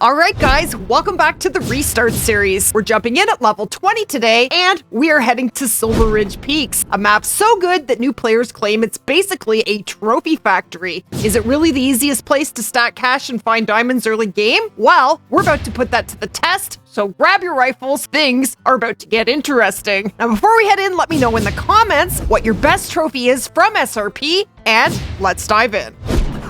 All right, guys, welcome back to the Restart series. We're jumping in at level 20 today, and we are heading to Silver Ridge Peaks, a map so good that new players claim it's basically a trophy factory. Is it really the easiest place to stack cash and find diamonds early game? Well, we're about to put that to the test, so grab your rifles, things are about to get interesting. Now, before we head in, let me know in the comments what your best trophy is from SRP, and let's dive in.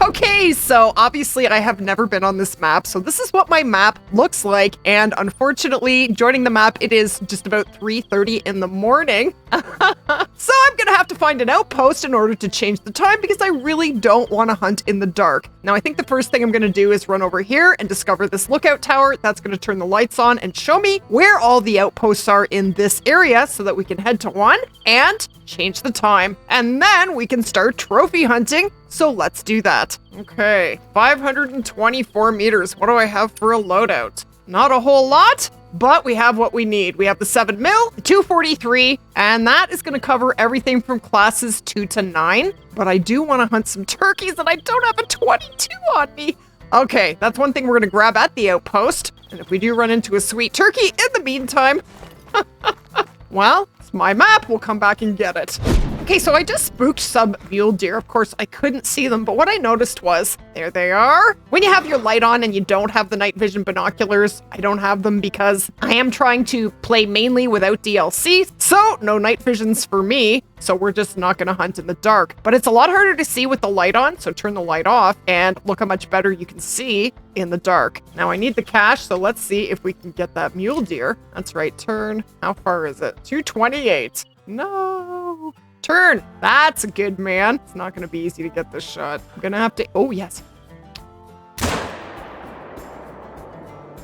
Okay, so obviously I have never been on this map, so this is what my map looks like, and unfortunately, joining the map, it is just about 3:30 in the morning. So I'm gonna have to find an outpost in order to change the time because I really don't want to hunt in the dark. Now, I think the first thing I'm gonna do is run over here and discover this lookout tower. That's gonna turn the lights on and show me where all the outposts are in this area so that we can head to one and change the time. And then we can start trophy hunting. So let's do that. Okay, 524 meters. What do I have for a loadout? Not a whole lot, but we have what we need. We have the 7 mil, the 243, and that is going to cover everything from classes 2 to 9. But I do want to hunt some turkeys, and I don't have a 22 on me. Okay, that's one thing we're going to grab at the outpost. And if we do run into a sweet turkey in the meantime, well, it's my map. We'll come back and get it. Okay, so I just spooked some mule deer. Of course, I couldn't see them, but what I noticed was, there they are. When you have your light on and you don't have the night vision binoculars, I don't have them because I am trying to play mainly without DLC, so no night visions for me, so we're just not gonna hunt in the dark. But it's a lot harder to see with the light on, so turn the light off, and look how much better you can see in the dark. Now I need the cash, so let's see if we can get that mule deer. That's right, turn. How far is it? 228. No. Turn. That's a good man. It's not going to be easy to get this shot. I'm going to have to... Oh, yes.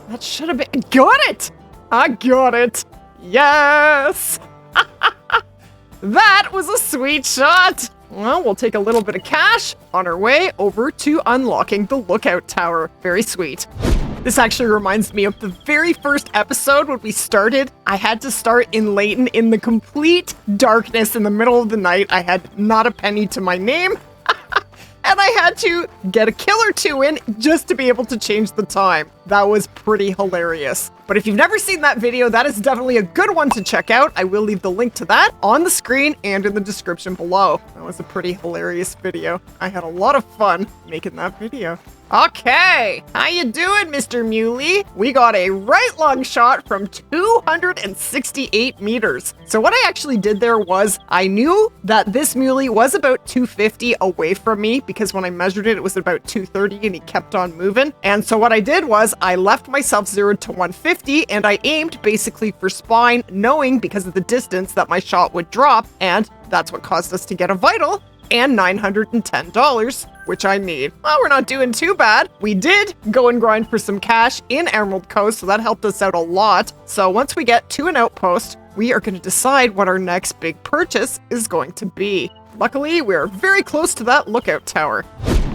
That should have been... Got it! I got it. Yes! That was a sweet shot. Well, we'll take a little bit of cash on our way over to unlocking the lookout tower. Very sweet. This actually reminds me of the very first episode when we started. I had to start in Layton in the complete darkness in the middle of the night. I had not a penny to my name. And I had to get a kill or two in just to be able to change the time. That was pretty hilarious. But if you've never seen that video, that is definitely a good one to check out. I will leave the link to that on the screen and in the description below. That was a pretty hilarious video. I had a lot of fun making that video. Okay, how you doing, Mr. Muley? We got a right long shot from 268 meters. So what I actually did there was I knew that this muley was about 250 away from me because when I measured it, it was about 230 and he kept on moving. And so what I did was I left myself 0 to 150 and I aimed basically for spine, knowing because of the distance that my shot would drop. And that's what caused us to get a vital and $910, which I need. Well, we're not doing too bad. We did go and grind for some cash in Emerald Coast, so that helped us out a lot. So once we get to an outpost, we are going to decide what our next big purchase is going to be. Luckily, we are very close to that lookout tower.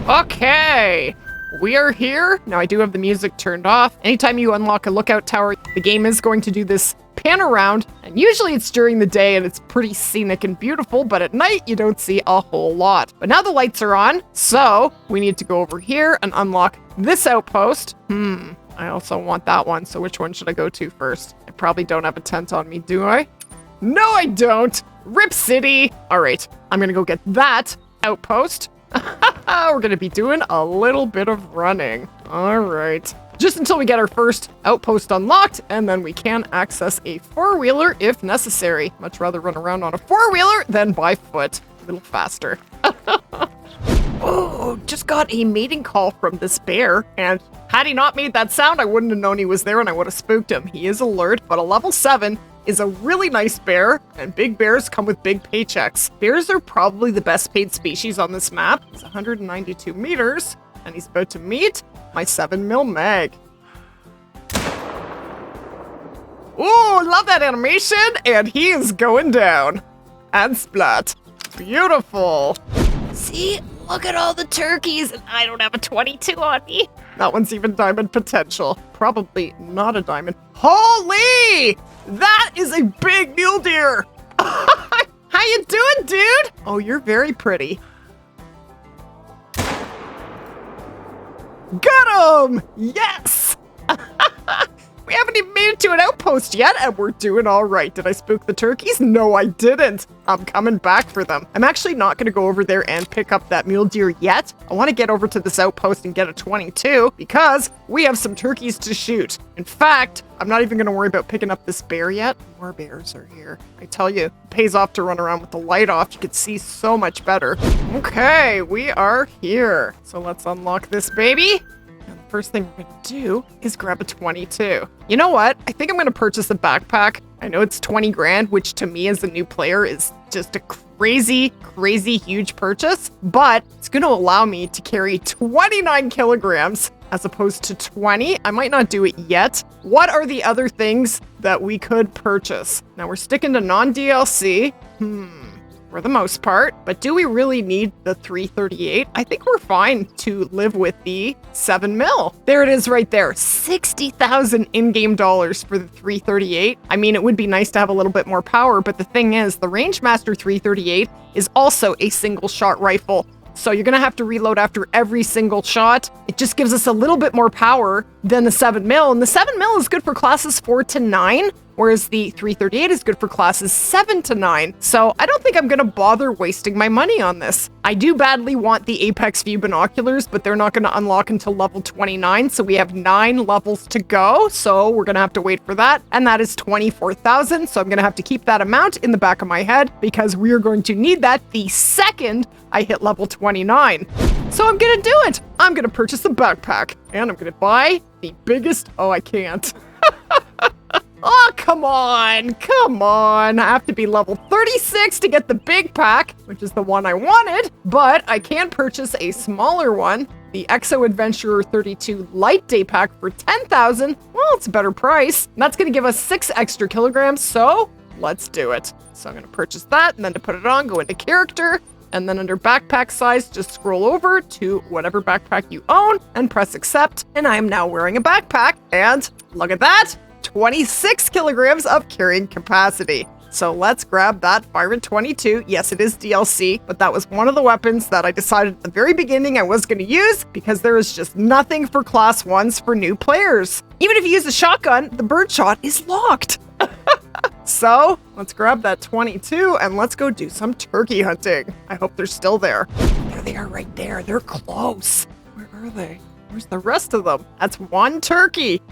Okay, we are here. Now, I do have the music turned off. Anytime you unlock a lookout tower, the game is going to do this pan around, and usually it's during the day and it's pretty scenic and beautiful, but at night you don't see a whole lot. But now the lights are on, so we need to go over here and unlock this outpost. I also want that one, so which one should I go to first? I probably don't have a tent on me, do I? No, I don't! Rip City! Alright, I'm gonna go get that outpost. We're gonna be doing a little bit of running. Alright. Just until we get our first outpost unlocked, and then we can access a four-wheeler if necessary. Much rather run around on a four-wheeler than by foot. A little faster. Oh, just got a mating call from this bear, and had he not made that sound, I wouldn't have known he was there and I would have spooked him. He is alert, but a level 7 is a really nice bear, and big bears come with big paychecks. Bears are probably the best paid species on this map. It's 192 meters, and he's about to meet my 7 mil mag. Ooh, love that animation, and he is going down. And splat. Beautiful. See, look at all the turkeys, and I don't have a 22 on me. That one's even diamond potential. Probably not a diamond. Holy! That is a big mule deer. How you doing, dude? Oh, you're very pretty. Got him! Yes! haven't even made it to an outpost yet, and we're doing all right. Did I spook the turkeys? No, I didn't. I'm coming back for them. I'm actually not going to go over there and pick up that mule deer yet. I want to get over to this outpost and get a 22 because we have some turkeys to shoot. In fact, I'm not even going to worry about picking up this bear yet. More bears are here. I tell you, it pays off to run around with the light off. You can see so much better. Okay, we are here. So let's unlock this baby. And the first thing we're going to do is grab a 22. You know what? I think I'm going to purchase a backpack. I know it's 20 grand, which to me as a new player is just a crazy, crazy huge purchase, but it's going to allow me to carry 29 kilograms as opposed to 20. I might not do it yet. What are the other things that we could purchase? Now we're sticking to non-DLC. For the most part, but do we really need the 338? I think we're fine to live with the 7 mil. There it is right there. 60,000 in-game dollars for the 338. I mean, it would be nice to have a little bit more power, but the thing is, the Rangemaster 338 is also a single shot rifle. So you're gonna have to reload after every single shot. It just gives us a little bit more power than the 7 mil, and the 7 mil is good for classes 4 to 9, whereas the 338 is good for classes 7 to 9. So I don't think I'm gonna bother wasting my money on this. I do badly want the Apex View binoculars, but they're not gonna unlock until level 29, so we have 9 levels to go, so we're gonna have to wait for that, and that is 24,000, so I'm gonna have to keep that amount in the back of my head, because we are going to need that the second I hit level 29. So I'm gonna do it! I'm gonna purchase a backpack, and I'm gonna buy the biggest... Oh, I can't. Oh, come on, come on. I have to be level 36 to get the big pack, which is the one I wanted, but I can purchase a smaller one, the EXO Adventurer 32 Light Day Pack for 10,000. Well, it's a better price. And that's gonna give us 6 extra kilograms, so let's do it. So I'm gonna purchase that, and then to put it on, go into character, and then under backpack size, just scroll over to whatever backpack you own and press accept. And I am now wearing a backpack, and look at that. 26 kilograms of carrying capacity. So let's grab that Byron 22. Yes, it is DLC, but that was one of the weapons that I decided at the very beginning I was going to use because there is just nothing for class 1s for new players. Even if you use a shotgun, the birdshot is locked. So let's grab that 22 and let's go do some turkey hunting. I hope they're still there. There they are right there. They're close. Where are they? Where's the rest of them? That's one turkey.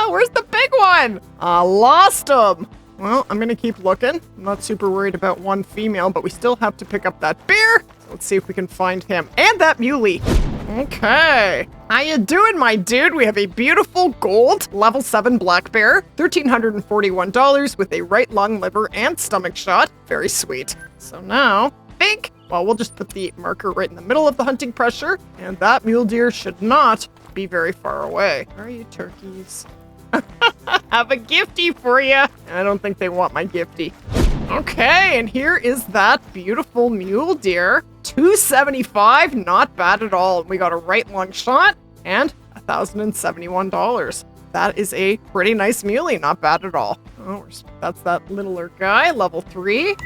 Where's the big one? I lost him. Well, I'm gonna keep looking. I'm not super worried about one female, but we still have to pick up that bear. So let's see if we can find him. And that muley. Okay. How you doing, my dude? We have a beautiful gold level 7 black bear. $1,341 with a right lung, liver, and stomach shot. Very sweet. So now, think. Well, we'll just put the marker right in the middle of the hunting pressure, and that mule deer should not be very far away. Where are you, turkeys? Have a gifty for you. I don't think they want my gifty. Okay, and here is that beautiful mule deer. $275, not bad at all. We got a right lung shot and $1,071. That is a pretty nice muley, not bad at all. Oh, that's that littler guy, level 3.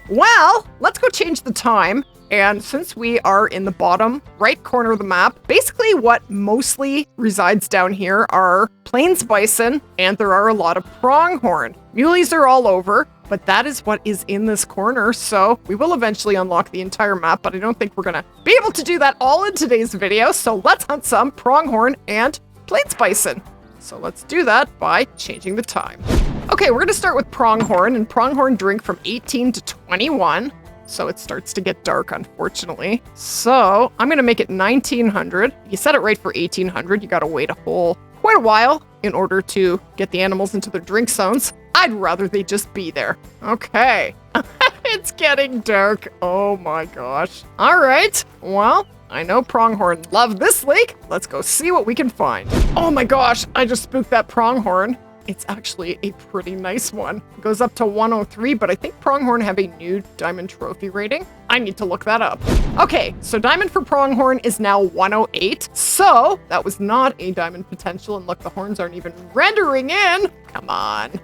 Well, let's go change the time. And since we are in the bottom right corner of the map, basically what mostly resides down here are plains bison, and there are a lot of pronghorn. Muleys are all over, but that is what is in this corner, so we will eventually unlock the entire map, but I don't think we're gonna be able to do that all in today's video, so let's hunt some pronghorn and plains bison. So let's do that by changing the time. Okay, we're gonna start with pronghorn, and pronghorn drink from 18 to 21. So it starts to get dark, unfortunately. So I'm gonna make it 1900. You set it right for 1800. You gotta wait quite a while in order to get the animals into their drink zones. I'd rather they just be there. Okay. It's getting dark. Oh my gosh. All right. Well, I know pronghorn love this lake. Let's go see what we can find. Oh my gosh, I just spooked that pronghorn. It's actually a pretty nice one. It goes up to 103, but I think pronghorn have a new diamond trophy rating. I need to look that up. Okay, so diamond for pronghorn is now 108. So that was not a diamond potential. And look, the horns aren't even rendering in. Come on.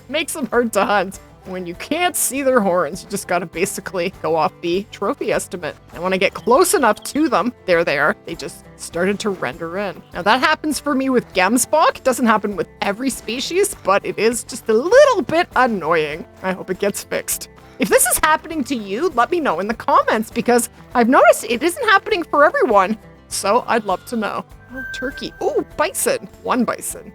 Makes them hard to hunt. when you can't see their horns, you just gotta basically go off the trophy estimate. And when I get close enough to them, there they are. They just started to render in. Now that happens for me with Gemsbok. It doesn't happen with every species, but it is just a little bit annoying. I hope it gets fixed. If this is happening to you, let me know in the comments, because I've noticed it isn't happening for everyone. So I'd love to know. Oh, turkey. Oh, bison. One bison.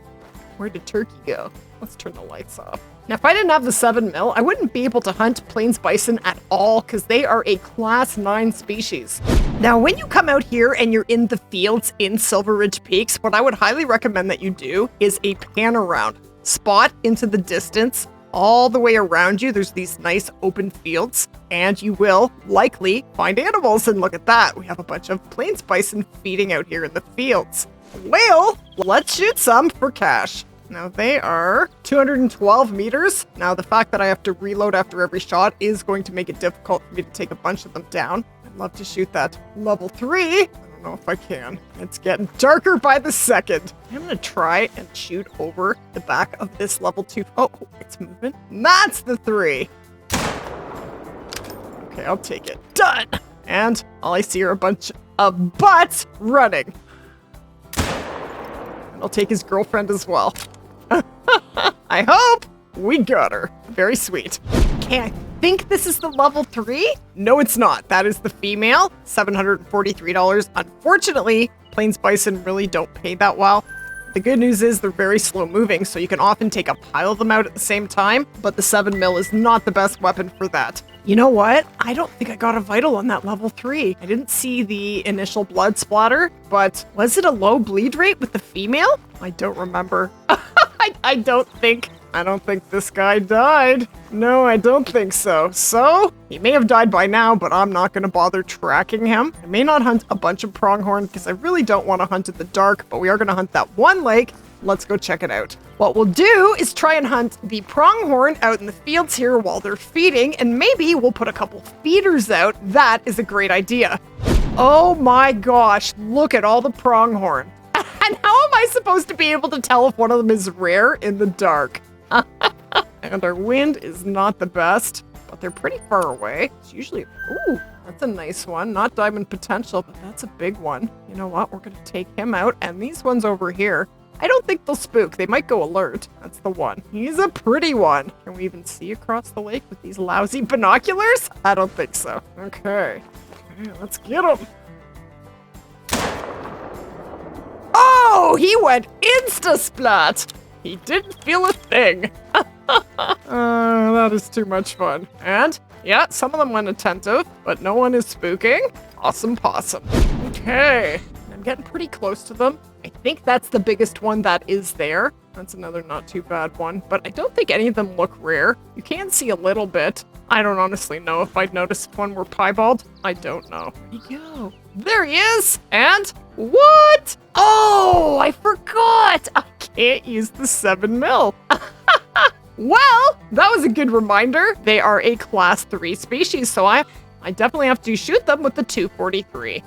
Where did turkey go? Let's turn the lights off. Now, if I didn't have the 7 mil, I wouldn't be able to hunt plains bison at all, because they are a class 9 species. Now, when you come out here and you're in the fields in Silver Ridge Peaks, what I would highly recommend that you do is a pan around. Spot into the distance. All the way around you, there's these nice open fields, and you will likely find animals. And look at that, we have a bunch of plains bison feeding out here in the fields. Well, let's shoot some for cash. Now they are 212 meters. Now the fact that I have to reload after every shot is going to make it difficult for me to take a bunch of them down. I'd love to shoot that level 3. I don't know if I can. It's getting darker by the second. I'm gonna try and shoot over the back of this level 2. Oh, it's moving. That's the 3. Okay, I'll take it. Done. And all I see are a bunch of butts running. And I'll take his girlfriend as well. I hope we got her. Very sweet. Okay, I think this is the level 3. No, it's not. That is the female. $743. Unfortunately, plains bison really don't pay that well. The good news is they're very slow moving, so you can often take a pile of them out at the same time, but the 7 mil is not the best weapon for that. You know what? I don't think I got a vital on that level 3. I didn't see the initial blood splatter, but was it a low bleed rate with the female? I don't remember. I don't think this guy died. No, I don't think so. So, he may have died by now, but I'm not gonna bother tracking him. I may not hunt a bunch of pronghorn because I really don't want to hunt in the dark, but we are gonna hunt that one lake. Let's go check it out. What we'll do is try and hunt the pronghorn out in the fields here while they're feeding, and maybe we'll put a couple feeders out. That is a great idea. Oh my gosh, look at all the pronghorn. And how am I supposed to be able to tell if one of them is rare in the dark? And our wind is not the best, but they're pretty far away. It's usually, ooh, that's a nice one. Not diamond potential, but that's a big one. You know what? We're going to take him out. And these ones over here, I don't think they'll spook. They might go alert. That's the one. He's a pretty one. Can we even see across the lake with these lousy binoculars? I don't think so. Okay, let's get him. Oh, he went insta-splat. He didn't feel a thing. That is too much fun. And yeah, some of them went attentive, but no one is spooking. Awesome possum. Okay, I'm getting pretty close to them. I think that's the biggest one that is there. That's another not too bad one, but I don't think any of them look rare. You can see a little bit. I don't honestly know if I'd notice if one were piebald. I don't know. Where'd he go? There he is! And what? Oh, I forgot! I can't use the 7 mil. Well, that was a good reminder. They are a class 3 species, so I definitely have to shoot them with the 243.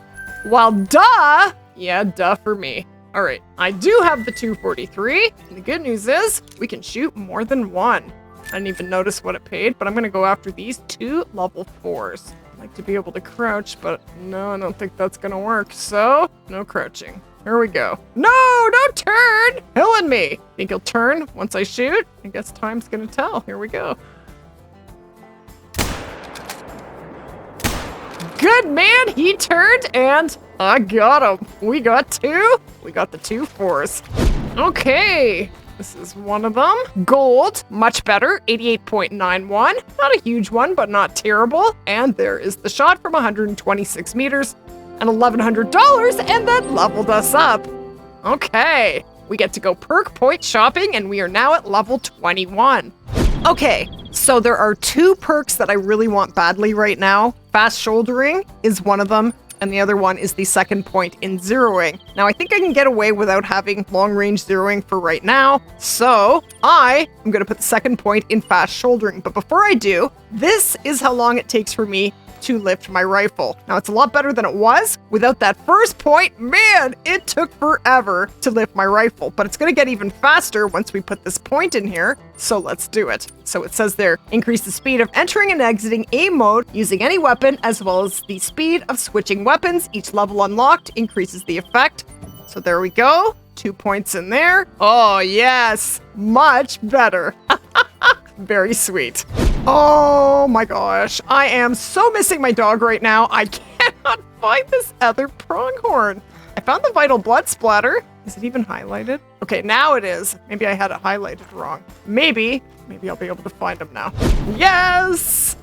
Well, duh! Yeah, duh for me. All right, I do have the 243, and the good news is we can shoot more than one. I didn't even notice what it paid, but I'm gonna go after these 2 level 4s. I'd like to be able to crouch, but no, I don't think that's gonna work, so no crouching. Here we go. No, don't turn! Killing me! Think he'll turn once I shoot? I guess time's gonna tell. Here we go. Good man, he turned and I got him. We got 2. We got the 2 4s. Okay, this is one of them. Gold, much better, 88.91. Not a huge one, but not terrible. And there is the shot from 126 meters and $1,100, and that leveled us up. Okay, we get to go perk point shopping, and we are now at level 21. Okay, so there are 2 perks that I really want badly right now. Fast shouldering is one of them, and the other one is the second point in zeroing. Now, I think I can get away without having long-range zeroing for right now, so I am going to put the second point in fast shouldering. But before I do, this is how long it takes for me to lift my rifle. Now, it's a lot better than it was. Without that first point, man, it took forever to lift my rifle, but it's going to get even faster once we put this point in here. So let's do it. So it says there, increase the speed of entering and exiting aim mode using any weapon, as well as the speed of switching weapons. Each level unlocked increases the effect. So there we go. 2 points in there. Oh, yes. Much better. Very sweet. Oh my gosh. I am so missing my dog right now. I cannot find this other pronghorn. I found the vital blood splatter. Is it even highlighted? Okay, now it is. Maybe I had it highlighted wrong. Maybe I'll be able to find him now. Yes!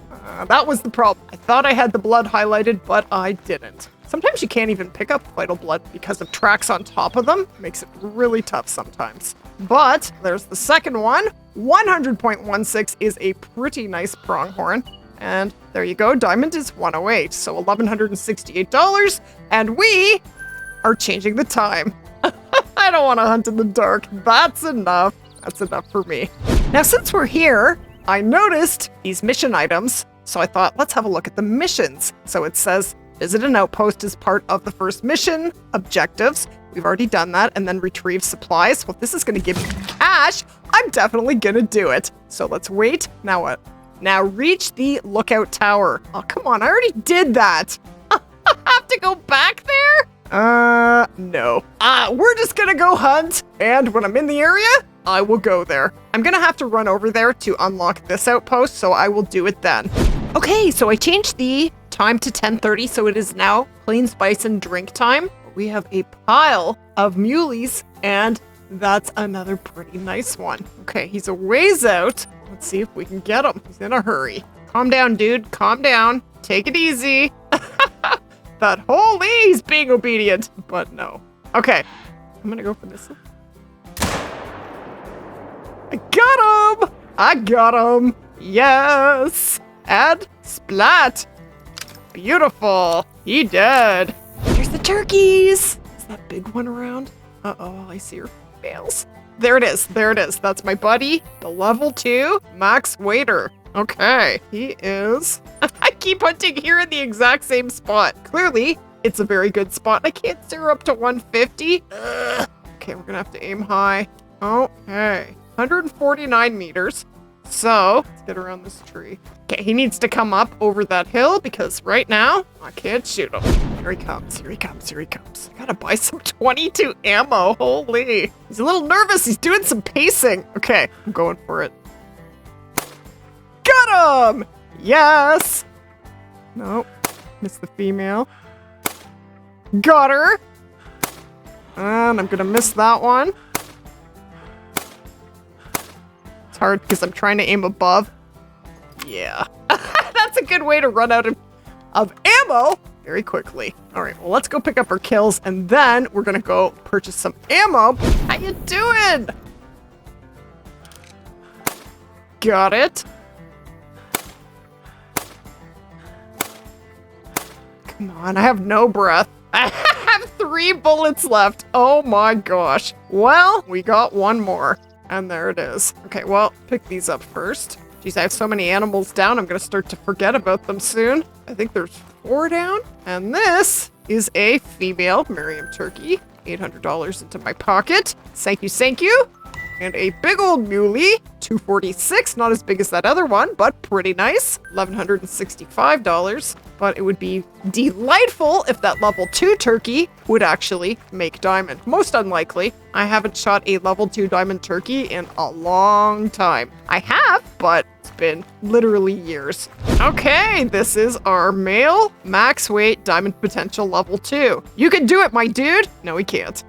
That was the problem. I thought I had the blood highlighted, but I didn't. Sometimes you can't even pick up vital blood because of tracks on top of them. It makes it really tough sometimes. But there's the second one. 100.16 is a pretty nice pronghorn. And there you go. Diamond is 108. So $1,168. And we are changing the time. I don't want to hunt in the dark. That's enough. That's enough for me. Now, since we're here, I noticed these mission items. So I thought, let's have a look at the missions. So it says, visit an outpost as part of the first mission objectives. We've already done that. And then retrieve supplies. Well, this is going to give me cash. I'm definitely going to do it. So let's wait. Now what? Now reach the lookout tower. Oh, come on. I already did that. I have to go back there? No. We're just going to go hunt. And when I'm in the area, I will go there. I'm going to have to run over there to unlock this outpost. So I will do it then. Okay, so I changed the time to 10:30, so it is now plain spice and drink time. We have a pile of muleys, and that's another pretty nice one. Okay, he's a ways out. Let's see if we can get him. He's in a hurry. Calm down, dude. Calm down. Take it easy. That holy, he's being obedient, but no. Okay, I'm gonna go for this one. I got him! I got him! Yes! Add splat. Beautiful. He dead. There's the turkeys. Is that big one around? Uh-oh, I see her fails. There it is. There it is. That's my buddy, the level 2 max waiter. Okay, he is. I keep hunting here in the exact same spot. Clearly, it's a very good spot. I can't zero up to 150. Ugh. Okay, we're gonna have to aim high. Okay, 149 meters. So, let's get around this tree. Okay, he needs to come up over that hill because right now, I can't shoot him. Here he comes, here he comes, here he comes. I gotta buy some 22 ammo, holy. He's a little nervous, he's doing some pacing. Okay, I'm going for it. Got him! Yes! Nope, missed the female. Got her! And I'm gonna miss that one. It's hard because I'm trying to aim above. Yeah. That's a good way to run out of ammo very quickly. All right, well, let's go pick up our kills, and then we're going to go purchase some ammo. How you doing? Got it. Come on, I have no breath. I have 3 bullets left. Oh my gosh. Well, we got one more. And there it is. Okay, well, pick these up first. Geez, I have so many animals down, I'm gonna start to forget about them soon. I think there's 4 down. And this is a female Miriam turkey. $800 into my pocket. Thank you, thank you. And a big old muley, $246. Not as big as that other one, but pretty nice. $1,165. But it would be delightful if that level 2 turkey would actually make diamond. Most unlikely. I haven't shot a level 2 diamond turkey in a long time. I have, but it's been literally years. Okay, this is our male max weight diamond potential level 2. You can do it, my dude. No, he can't.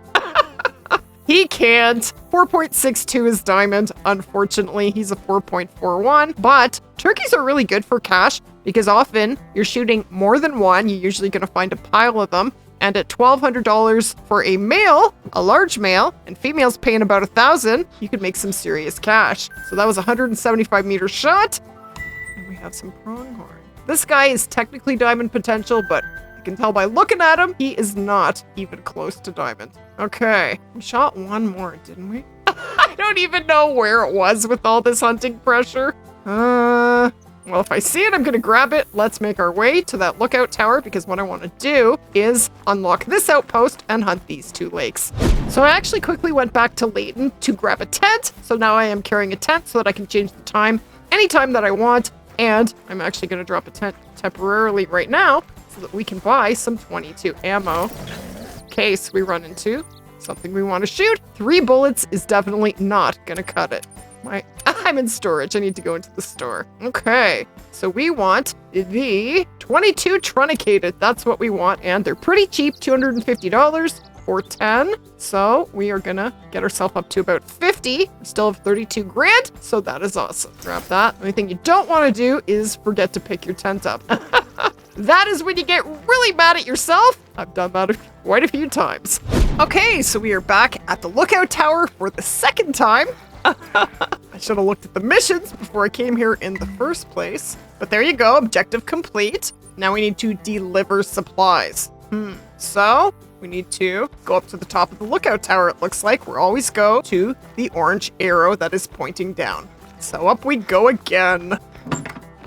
He can't. 4.62 is diamond. Unfortunately, he's a 4.41. But turkeys are really good for cash because often you're shooting more than one. You're usually going to find a pile of them. And at $1,200 for a male, a large male, and females paying about $1,000, you could make some serious cash. So that was a 175 meter shot. And we have some pronghorn. This guy is technically diamond potential, but I can tell by looking at him, he is not even close to diamond. Okay, we shot one more, didn't we? I don't even know where it was with all this hunting pressure. Well, if I see it, I'm gonna grab it. Let's make our way to that lookout tower because what I want to do is unlock this outpost and hunt these 2 lakes. So I actually quickly went back to Layton to grab a tent. So now I am carrying a tent so that I can change the time anytime that I want. And I'm actually gonna drop a tent temporarily right now so that we can buy some 22 ammo in case we run into something we want to shoot. 3 bullets is definitely not gonna cut it. I'm in storage. I need to go into the store. Okay, so we want the 22 trunnicated. That's what we want, and they're pretty cheap, $250 for 10. So we are gonna get ourselves up to about 50. We still have 32 grand, so that is awesome. Grab that. The only thing you don't want to do is forget to pick your tent up. That is when you get really mad at yourself. I've done that quite a few times. Okay, so we are back at the lookout tower for the 2nd time. I should have looked at the missions before I came here in the first place. But there you go, objective complete. Now we need to deliver supplies. So we need to go up to the top of the lookout tower, it looks like. We always go to the orange arrow that is pointing down. So up we go again.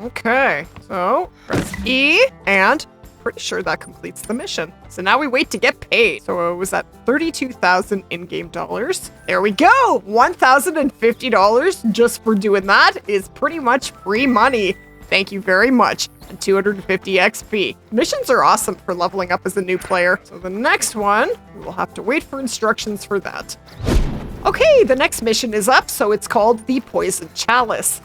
Okay, so press E and pretty sure that completes the mission. So now we wait to get paid. So it was at 32,000 in-game dollars. There we go. $1,050 just for doing that is pretty much free money. Thank you very much. And 250 XP. Missions are awesome for leveling up as a new player. So the next one, we will have to wait for instructions for that. Okay, the next mission is up. So it's called the Poison Chalice.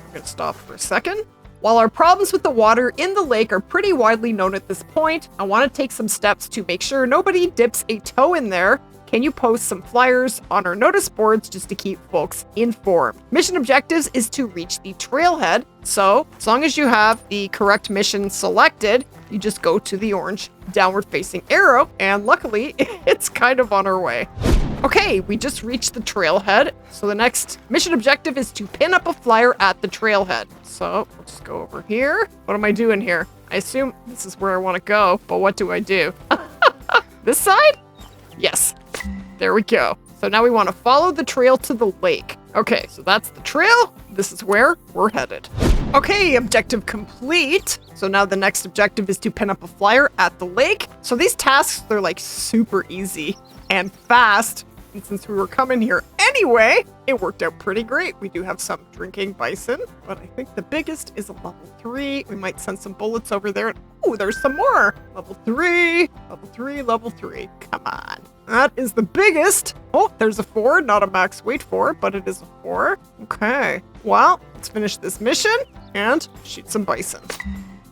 I'm gonna stop for a second. While our problems with the water in the lake are pretty widely known at this point, I want to take some steps to make sure nobody dips a toe in there. Can you post some flyers on our notice boards just to keep folks informed? Mission objectives is to reach the trailhead. So as long as you have the correct mission selected, you just go to the orange downward facing arrow. And luckily it's kind of on our way. Okay, we just reached the trailhead. So the next mission objective is to pin up a flyer at the trailhead. So we'll just go over here. What am I doing here? I assume this is where I want to go, but what do I do? This side? Yes. There we go. So now we want to follow the trail to the lake. Okay, so that's the trail. This is where we're headed. Okay, objective complete. So now the next objective is to pin up a flyer at the lake. So these tasks, they're like super easy and fast. And since we were coming here anyway, it worked out pretty great. We do have some drinking bison, but I think the biggest is a level 3. We might send some bullets over there. Oh, there's some more. Level 3, level 3, level 3. Come on. That is the biggest. Oh, there's a 4, not a max weight 4, but it is a 4. Okay. Well, let's finish this mission and shoot some bison.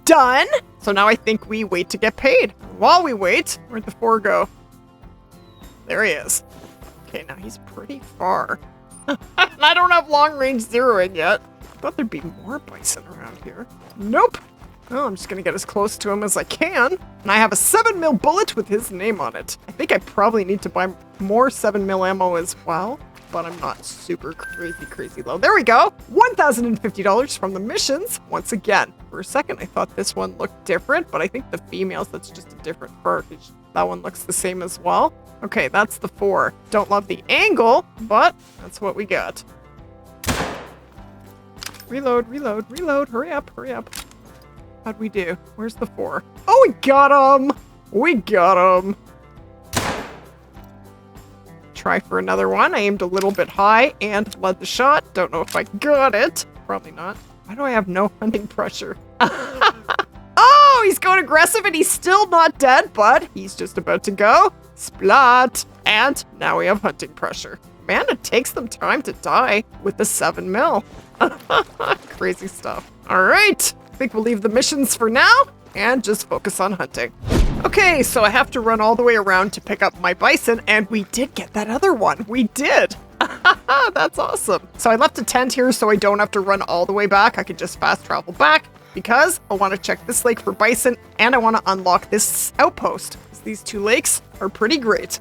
Done. So now I think we wait to get paid. While we wait, where'd the 4 go? There he is. Okay, now he's pretty far. And I don't have long range zeroing yet. I thought there'd be more bison around here. Nope. Oh, I'm just gonna get as close to him as I can. And I have a 7mm bullet with his name on it. I think I probably need to buy more 7mm ammo as well, but I'm not super crazy low. There we go. $1,050 from the missions. Once again, for a second, I thought this one looked different, but I think the females, that's just a different perk. That one looks the same as well. Okay, that's the 4. Don't love the angle, but that's what we got. Reload, reload, reload. Hurry up, hurry up. How'd we do? Where's the 4? Oh, we got him! We got him! Try for another one. I aimed a little bit high and led the shot. Don't know if I got it. Probably not. Why do I have no hunting pressure? Oh, he's going aggressive and he's still not dead, but he's just about to go. Splat! And now we have hunting pressure. Man, it takes them time to die with the 7mm. Crazy stuff. All right, I think we'll leave the missions for now and just focus on hunting. Okay, so I have to run all the way around to pick up my bison, and we did get that other one. We did. That's awesome. So I left a tent here so I don't have to run all the way back. I could just fast travel back because I want to check this lake for bison and I want to unlock this outpost. These 2 lakes are pretty great.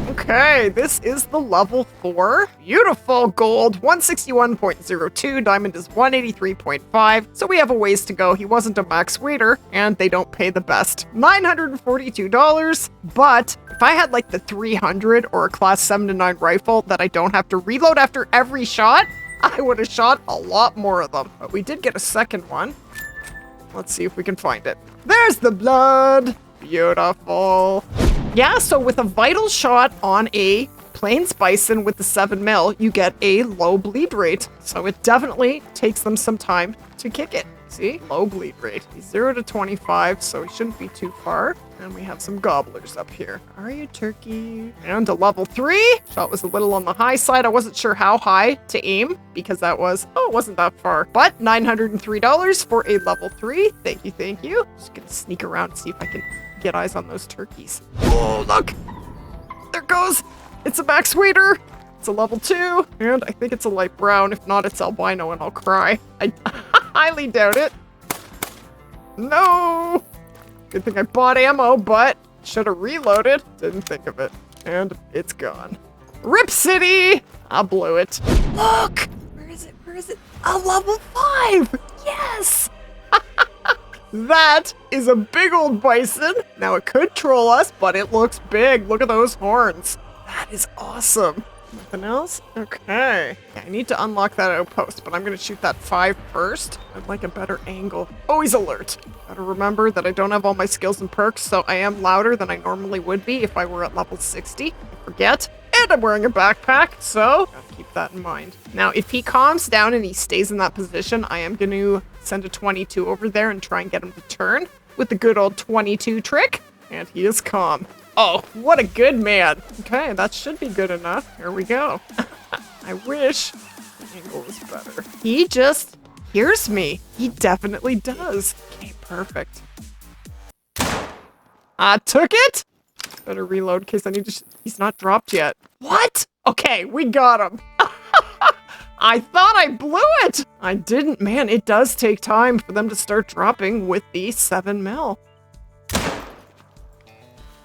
Okay, this is the level 4. Beautiful gold, 161.02. Diamond is 183.5. So we have a ways to go. He wasn't a max waiter, and they don't pay the best. $942. But if I had like the 300 or a class 7 to 9 rifle that I don't have to reload after every shot, I would have shot a lot more of them. But we did get a second one. Let's see if we can find it. There's the blood. Beautiful. Yeah, so with a vital shot on a Plains Bison with the 7 mil, you get a low bleed rate. So it definitely takes them some time to kick it. See? Low bleed rate. He's 0 to 25, so he shouldn't be too far. And we have some gobblers up here. Are you turkey? And a level 3. Shot was a little on the high side. I wasn't sure how high to aim because that was, oh, it wasn't that far. But $903 for a level 3. Thank you, thank you. Just gonna sneak around and see if I can get eyes on those turkeys. Oh, look! There it goes! It's a max waiter! It's a level 2, and I think it's a light brown. If not, it's albino and I'll cry. I highly doubt it. No! Good thing I bought ammo, but should have reloaded. Didn't think of it. And it's gone. Rip City! I blew it. Look! Where is it? Where is it? A level 5! Yes! That is a big old bison. Now it could troll us, but it looks big. Look at those horns. That is awesome. Nothing else? Okay. Yeah, I need to unlock that outpost, but I'm going to shoot that 5 first. I'd like a better angle. Oh, he's alert. Gotta remember that I don't have all my skills and perks, so I am louder than I normally would be if I were at level 60. I forget. And I'm wearing a backpack, so gotta keep that in mind. Now, if he calms down and he stays in that position, I am going to send a 22 over there and try and get him to turn with the good old 22 trick. And he is calm. Oh, what a good man. Okay, that should be good enough. Here we go. I wish the angle was better. He just hears me. He definitely does. Okay, perfect. I took it. Better reload in case I need to... He's not dropped yet. What? Okay, we got him. I thought I blew it. I didn't. Man, it does take time for them to start dropping with the 7 mil.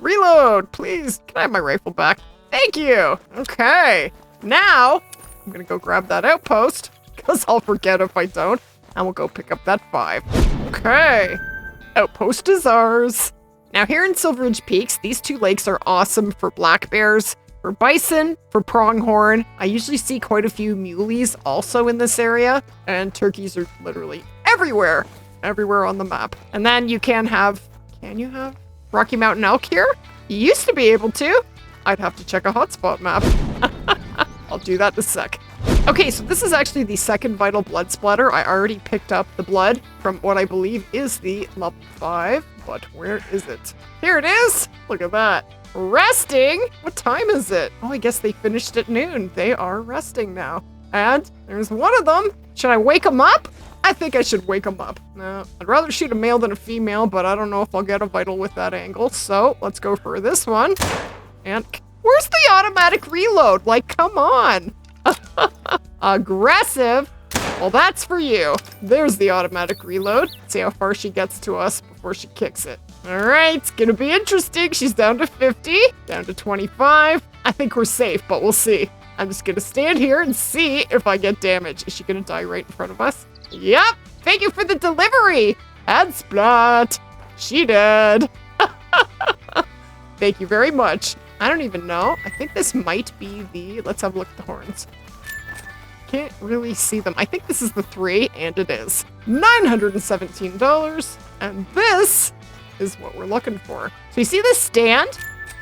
Reload, please. Can I have my rifle back? Thank you. Okay. Now, I'm going to go grab that outpost because I'll forget if I don't. And we'll go pick up that 5. Okay. Outpost is ours. Now here in Silveridge Peaks, these 2 lakes are awesome for black bears, for bison, for pronghorn. I usually see quite a few muleys also in this area, and turkeys are literally everywhere on the map. And then you can you have Rocky Mountain elk here? You used to be able to. I'd have to check a hotspot map. I'll do that in a sec. Okay, so this is actually the second vital blood splatter. I already picked up the blood from what I believe is the level 5, but where is it? Here it is! Look at that. Resting? What time is it? Oh, I guess they finished at noon. They are resting now. And there's one of them. Should I wake them up? I think I should wake them up. No, I'd rather shoot a male than a female, but I don't know if I'll get a vital with that angle. So let's go for this one. And where's the automatic reload? Like, come on. Aggressive. Well, that's for you. There's the automatic reload. Let's see how far she gets to us before she kicks it. All right, it's gonna be interesting. She's down to 50, down to 25. I think we're safe, but we'll see. I'm just gonna stand here and see if I get damage. Is she gonna die right in front of us? Yep. Thank you for the delivery. And splat. She did. Thank you very much. I don't even know. I think this might be the... Let's have a look at the horns. Can't really see them. I think this is the 3, and it is. $917. And this is what we're looking for. So you see this stand?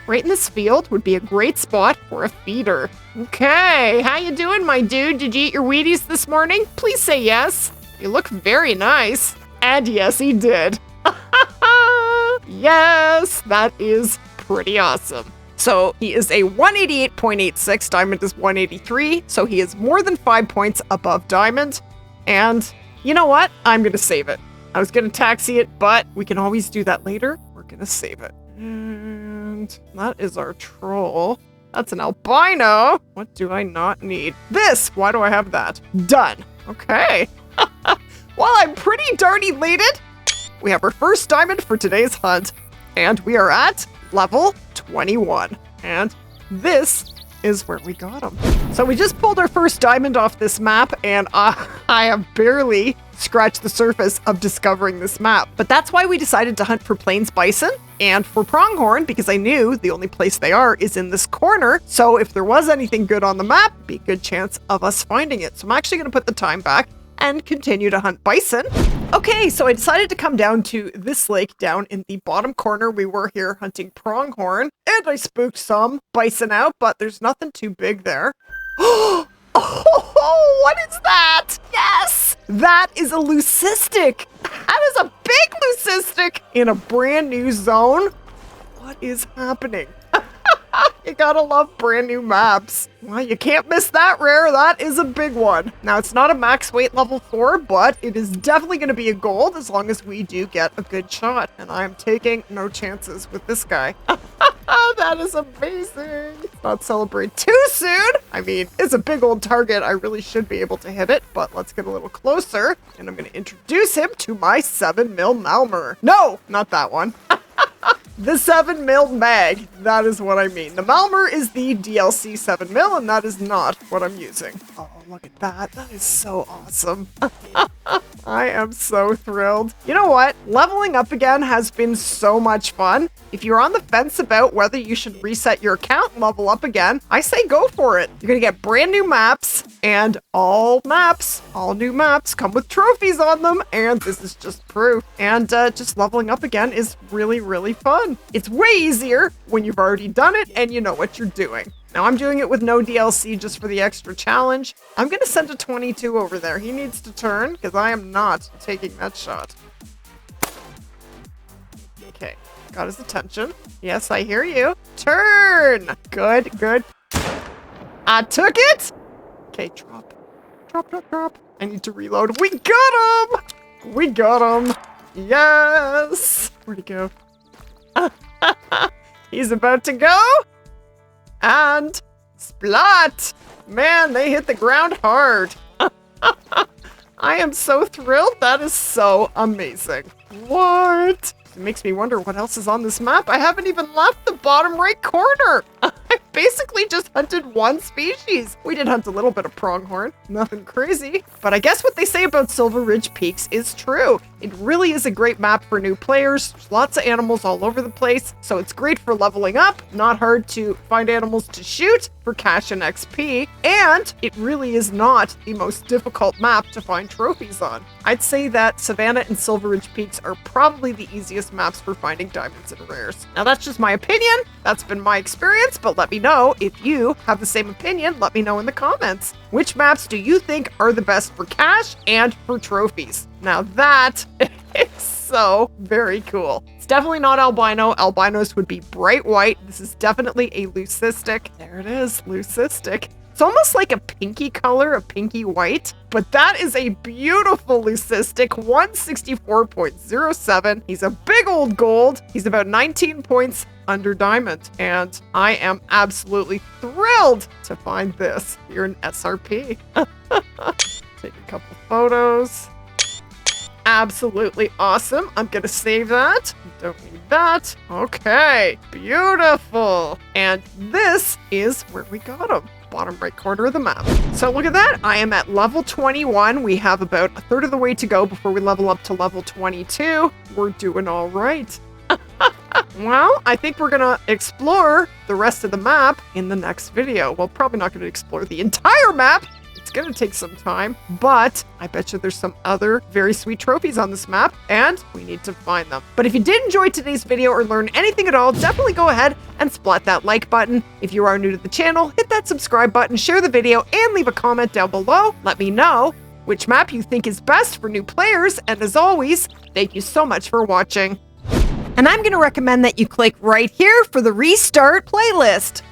Right in this field would be a great spot for a feeder. Okay, how you doing, my dude? Did you eat your Wheaties this morning? Please say yes. You look very nice. And yes, he did. Yes, that is pretty awesome. So he is a 188.86, Diamond is 183, so he is more than 5 points above Diamond. And you know what? I'm gonna save it. I was gonna taxi it, but we can always do that later. We're gonna save it. And that is our troll. That's an albino. What do I not need? This! Why do I have that? Done. Okay. Well, I'm pretty darn elated. We have our first diamond for today's hunt, and we are at level 21. And this is where we got him. So we just pulled our first diamond off this map, and I have barely scratched the surface of discovering this map. But that's why we decided to hunt for plains bison and for pronghorn, because I knew the only place they are is in this corner. So if there was anything good on the map, it'd be a good chance of us finding it. So I'm actually going to put the time back and continue to hunt bison. Okay, so I decided to come down to this lake down in the bottom corner. We were here hunting pronghorn, and I spooked some bison out, but there's nothing too big there. Oh, what is that? Yes! That is a leucistic. That is a big leucistic in a brand new zone. What is happening? You gotta love brand new maps. Well, you can't miss that rare. That is a big one. Now, it's not a max weight level 4, but it is definitely going to be a gold as long as we do get a good shot. And I'm taking no chances with this guy. That is amazing. Let's not celebrate too soon. I mean, it's a big old target. I really should be able to hit it, but let's get a little closer. And I'm going to introduce him to my 7mm Malmer. No, not that one. The 7mm mag, that is what I mean. The Malmer is the DLC 7mm, and that is not what I'm using. Oh, look at that. That is so awesome. I am so thrilled. You know what? Leveling up again has been so much fun. If you're on the fence about whether you should reset your account and level up again, I say go for it. You're gonna get brand new maps, and all new maps come with trophies on them, and this is just proof. And just leveling up again is really, really fun. It's way easier when you've already done it and you know what you're doing. Now, I'm doing it with no DLC just for the extra challenge. I'm going to send a 22 over there. He needs to turn because I am not taking that shot. Okay, got his attention. Yes, I hear you. Turn! Good, good. I took it! Okay, drop. Drop, drop, drop. I need to reload. We got him! We got him! Yes! Where'd he go? He's about to go! And splat! Man, they hit the ground hard. I am so thrilled. That is so amazing. What? It makes me wonder what else is on this map. I haven't even left the bottom right corner. I basically just hunted one species. We did hunt a little bit of pronghorn. Nothing crazy. But I guess what they say about Silver Ridge Peaks is true. It really is a great map for new players. There's lots of animals all over the place, so it's great for leveling up. Not hard to find animals to shoot for cash and XP. And it really is not the most difficult map to find trophies on. I'd say that Savannah and Silver Ridge Peaks are probably the easiest maps for finding diamonds and rares. Now, that's just my opinion. That's been my experience, but let me know if you have the same opinion. Let me know in the comments. Which maps do you think are the best for cash and for trophies? Now that is so very cool. It's definitely not albino. Albinos would be bright white. This is definitely a leucistic. There it is, leucistic. It's almost like a pinky color, a pinky white, but that is a beautiful leucistic, 164.07. He's a big old gold. He's about 19 points under diamond, and I am absolutely thrilled to find this here in SRP. Take a couple photos. Absolutely awesome. I'm gonna save that. Don't need that. Okay, beautiful. And this is where we got him. Bottom right corner of the map. So look at that. I am at level 21. We have about a third of the way to go before we level up to level 22. We're doing all right. Well, I think we're gonna explore the rest of the map in the next video. Well, probably not gonna explore the entire map. It's gonna take some time, but I bet you there's some other very sweet trophies on this map, and we need to find them. But if you did enjoy today's video or learn anything at all, definitely go ahead and splat that like button. If you are new to the channel, hit that subscribe button, share the video, and leave a comment down below. Let me know which map you think is best for new players, and as always, thank you so much for watching. And I'm going to recommend that you click right here for the Restart playlist.